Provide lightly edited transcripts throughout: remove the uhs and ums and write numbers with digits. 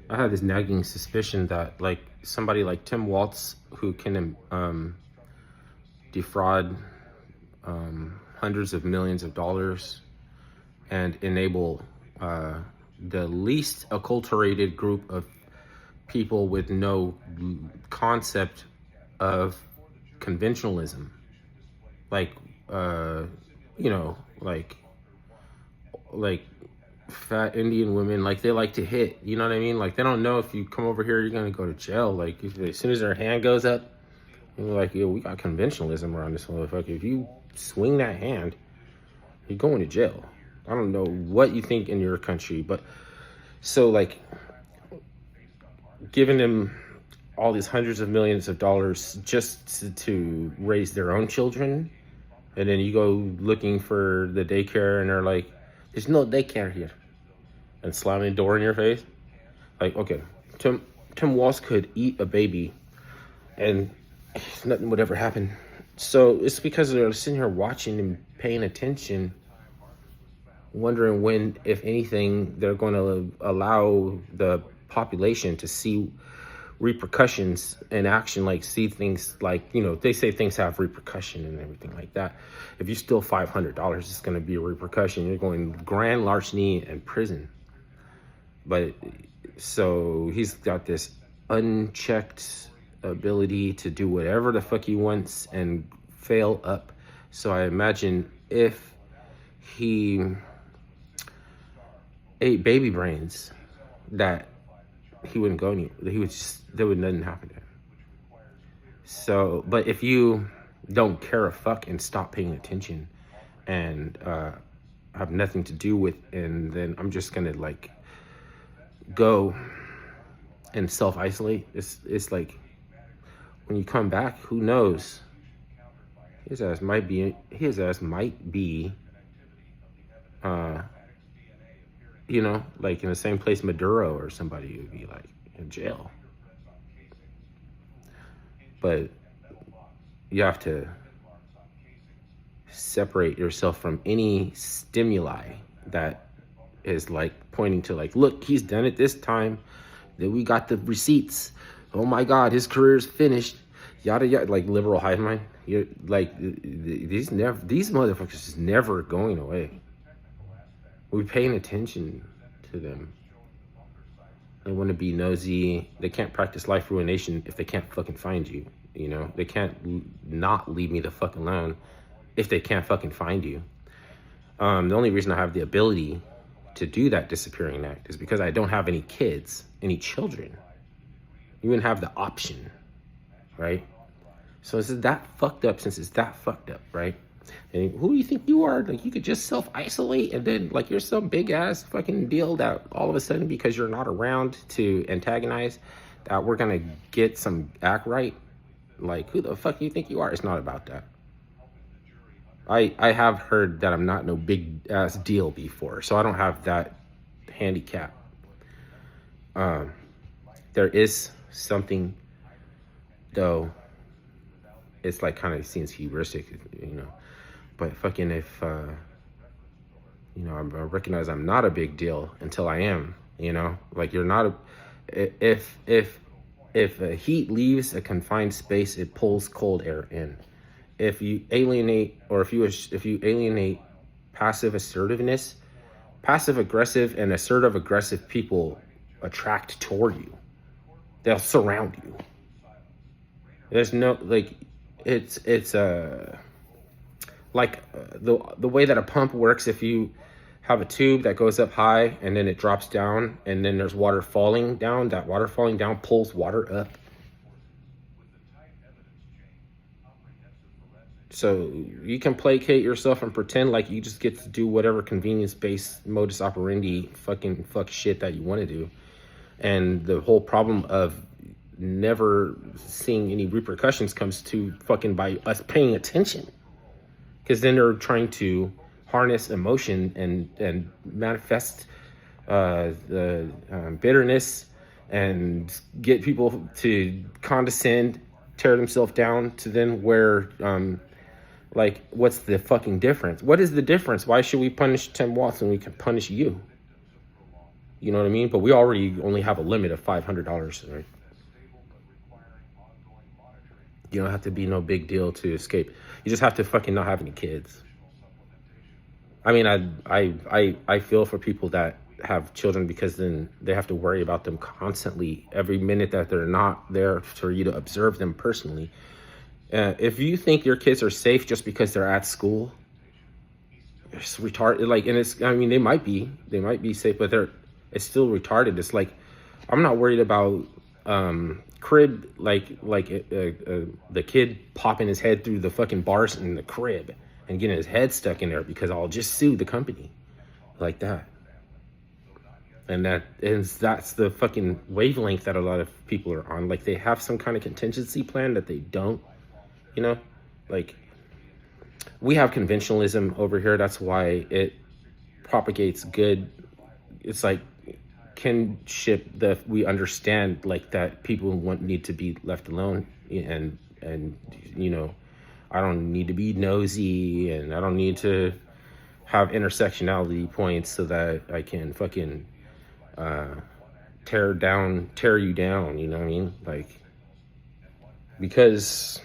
I have this nagging suspicion that like somebody like Tim Waltz, who can defraud hundreds of millions of dollars and enable the least acculturated group of people with no concept of conventionalism, like you know, like fat Indian women, like they like to hit, you know what I mean? Like they don't know if you come over here, you're gonna go to jail. Like as soon as their hand goes up, you're like, yo, we got conventionalism around this motherfucker. If you swing that hand, you're going to jail. I don't know what you think in your country, but so like giving them all these hundreds of millions of dollars just to raise their own children, and then you go looking for the daycare and they're like, there's no daycare here, and slamming the door in your face. Like, okay, Tim Walz could eat a baby and nothing would ever happen. So it's because they're sitting here watching and paying attention, wondering when, if anything, they're going to allow the population to see repercussions in action, like see things like, you know, they say things have repercussion and everything like that. If you steal $500, it's going to be a repercussion. You're going grand larceny and prison. But so he's got this unchecked ability to do whatever the fuck he wants and fail up. So I imagine if he ate baby brains, that he wouldn't go anywhere. He would just, there would nothing happen to him. So, but if you don't care a fuck and stop paying attention and have nothing to do with, and then I'm just gonna like go and self-isolate. It's like when you come back, who knows? His ass might be you know, like in the same place Maduro or somebody would be like in jail. But you have to separate yourself from any stimuli that is like pointing to like, look, he's done it this time. Then we got the receipts. Oh my God, his career is finished. Yada yada, like liberal hive mind. You're like these motherfuckers is never going away. We're paying attention to them. They want to be nosy. They can't practice life ruination if they can't fucking find you. You know, they can't not leave me the fuck alone if they can't fucking find you. The only reason I have the ability to do that disappearing act is because I don't have any kids, any children. You wouldn't have the option, right? So this is that fucked up since it's that fucked up, right? And who do you think you are? Like, you could just self-isolate and then like you're some big ass fucking deal that all of a sudden, because you're not around to antagonize, that we're gonna get some act right. Like, who the fuck do you think you are? It's not about that. I have heard that I'm not no big ass deal before, so I don't have that handicap. There is something though. It's like kind of seems hubristic, you know. But fucking if, you know, I recognize I'm not a big deal until I am, you know. Like you're not if heat leaves a confined space, it pulls cold air in. If you alienate, or if you alienate passive assertiveness, passive aggressive and assertive aggressive people attract toward you. They'll surround you. There's no like. It's like the way that a pump works. If you have a tube that goes up high and then it drops down and then there's water falling down, that water falling down pulls water up. So you can placate yourself and pretend like you just get to do whatever convenience-based modus operandi fucking fuck shit that you want to do. And the whole problem of never seeing any repercussions comes to fucking by us paying attention, because then they're trying to harness emotion and manifest the bitterness and get people to condescend, tear themselves down, to then where like, what's the fucking difference? What is the difference? Why should we punish Tim Walz when we can punish you? You know what I mean? But we already only have a limit of $500, right? You don't have to be no big deal to escape. You just have to fucking not have any kids. I mean, I feel for people that have children, because then they have to worry about them constantly every minute that they're not there for you to observe them personally. If you think your kids are safe just because they're at school, it's retarded. Like, and it's, I mean, they might be safe, but it's still retarded. It's like, I'm not worried about crib, the kid popping his head through the fucking bars in the crib and getting his head stuck in there, because I'll just sue the company like that. And that's the fucking wavelength that a lot of people are on. Like, they have some kind of contingency plan that they don't, you know, like, we have conventionalism over here. That's why it propagates good. It's like kinship, that we understand, like, that people need to be left alone, and you know, I don't need to be nosy, and I don't need to have intersectionality points so that I can fucking tear you down, you know what I mean? Like, because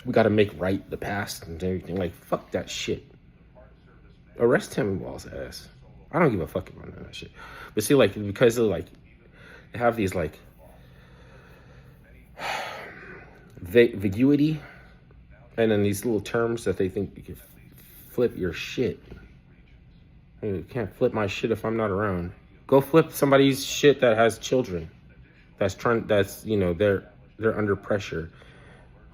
we got to make right the past and everything. Like, fuck that shit. Arrest Tim Wall's ass. I don't give a fuck about that shit. But see, like, because of, like, they have these, like, vaguity, and then these little terms that they think you can flip your shit. You can't flip my shit if I'm not around. Go flip somebody's shit that has children. That's, you know, they're under pressure.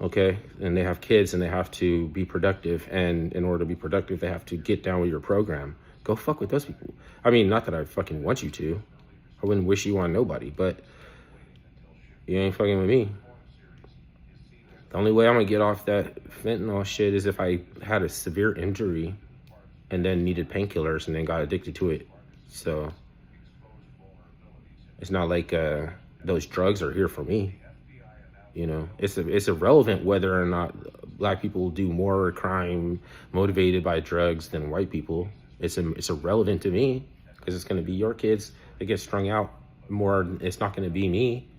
Okay, and they have kids, and they have to be productive, and in order to be productive, they have to get down with your program. Go fuck with those people. I mean, not that I fucking want you to. I wouldn't wish you on nobody, but you ain't fucking with me. The only way I'm gonna get off that fentanyl shit is if I had a severe injury and then needed painkillers and then got addicted to it. So it's not like those drugs are here for me. You know, it's irrelevant whether or not black people do more crime motivated by drugs than white people. It's irrelevant to me, because it's going to be your kids that get strung out more. It's not going to be me.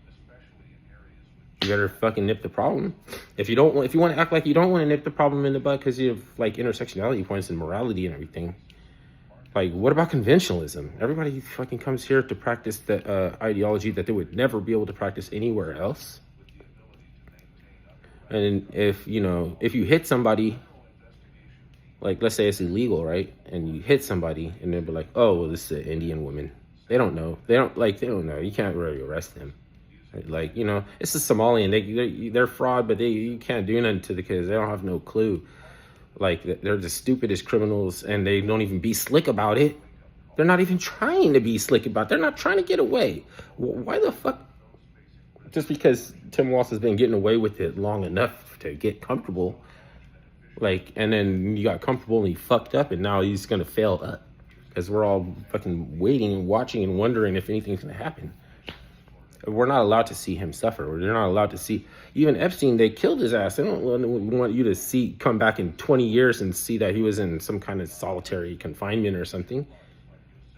You better fucking nip the problem. If you want to act like you don't want to nip the problem in the butt because you have, like, intersectionality points and morality and everything. Like, what about conventionalism? Everybody fucking comes here to practice the ideology that they would never be able to practice anywhere else. And if you hit somebody, like, let's say it's illegal, right? And you hit somebody, and they'll be like, oh, well, this is an Indian woman. They don't know. They don't know. You can't really arrest them. Like, you know, it's a Somalian. They're fraud, but you can't do nothing to the kids. They don't have no clue. Like, they're the stupidest criminals, and they don't even be slick about it. They're not even trying to be slick about it. They're not trying to get away. Why the fuck? Just because Tim Walz has been getting away with it long enough to get comfortable, like, and then you got comfortable and he fucked up, and now he's gonna fail up, because we're all fucking waiting and watching and wondering if anything's gonna happen. We're not allowed to see him suffer. We're not allowed to see, even Epstein, they killed his ass. They don't want you to come back in 20 years and see that he was in some kind of solitary confinement or something.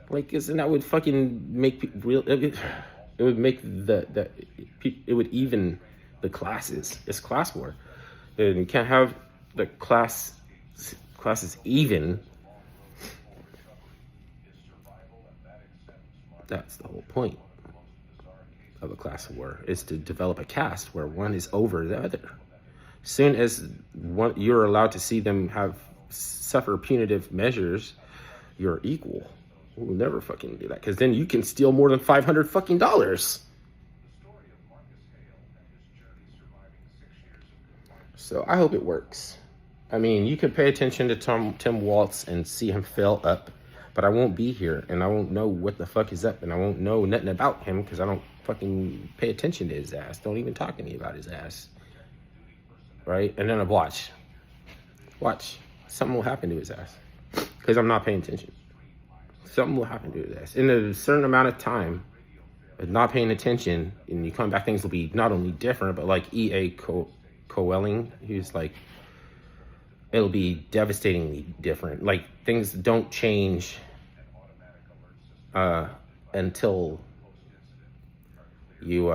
Like, isn't that would fucking make people real? It would make it would even the classes. It's class war. And you can't have the classes even. That's the whole point of a class war, is to develop a caste where one is over the other. Soon as you're allowed to see them suffer punitive measures, you're equal. We'll never fucking do that, because then you can steal more than $500 fucking dollars. So I hope it works. I mean, you could pay attention to Tim Walz and see him fail up, but I won't be here, and I won't know what the fuck is up, and I won't know nothing about him, because I don't fucking pay attention to his ass. Don't even talk to me about his ass. Right? And then I watch. Something will happen to his ass, because I'm not paying attention. Something will happen to his ass. In a certain amount of time of not paying attention, and you come back, things will be not only different, but like E.A. Coelling, he's like, it'll be devastatingly different. Like, things don't change until you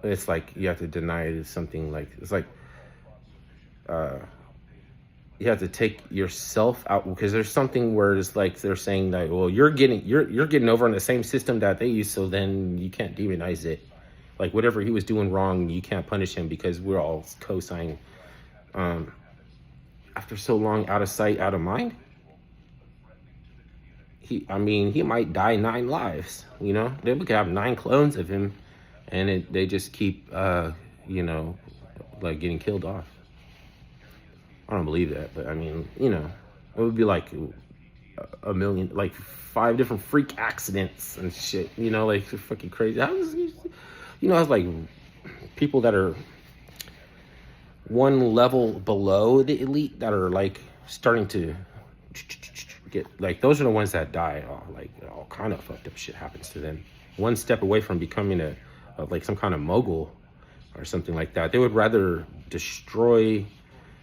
it's like you have to deny it as something like, it's like you have to take yourself out, because there's something where it's like they're saying that, well, you're getting over on the same system that they use, so then you can't demonize it. Like whatever he was doing wrong, you can't punish him because we're all co-signing. After so long, out of sight, out of mind. He might die 9 lives. You know, they could have 9 clones of him, and they just keep, like getting killed off. I don't believe that, but I mean, it would be like a million, like 5 different freak accidents and shit. Like fucking crazy. It's like people that are one level below the elite that are like starting to get, like, those are the ones that die. All kind of fucked up shit happens to them. One step away from becoming a like some kind of mogul or something like that. They would rather destroy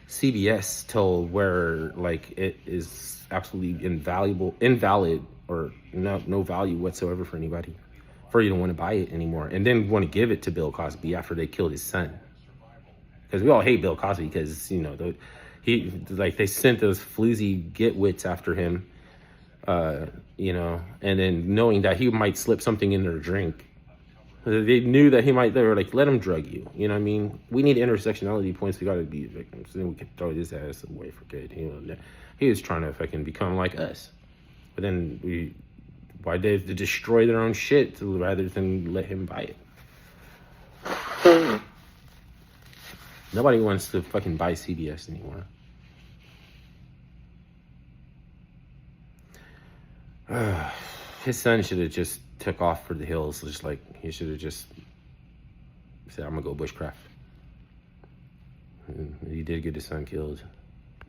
CBS till where like it is absolutely invalid, or no value whatsoever for anybody, for you don't want to buy it anymore, and then want to give it to Bill Cosby after they killed his son. Because we all hate Bill Cosby because they sent those floozy gitwits after him, and then knowing that he might slip something in their drink. They knew that they were like, let him drug you. You know what I mean? We need intersectionality points. We got to be victims. Then we can throw his ass away for good. He was trying to fucking become like us. But then why they have to destroy their own shit rather than let him buy it? Nobody wants to fucking buy CBS anymore. His son should have just took off for the hills. Just like he should have just said, "I'm gonna go bushcraft." And he did get his son killed.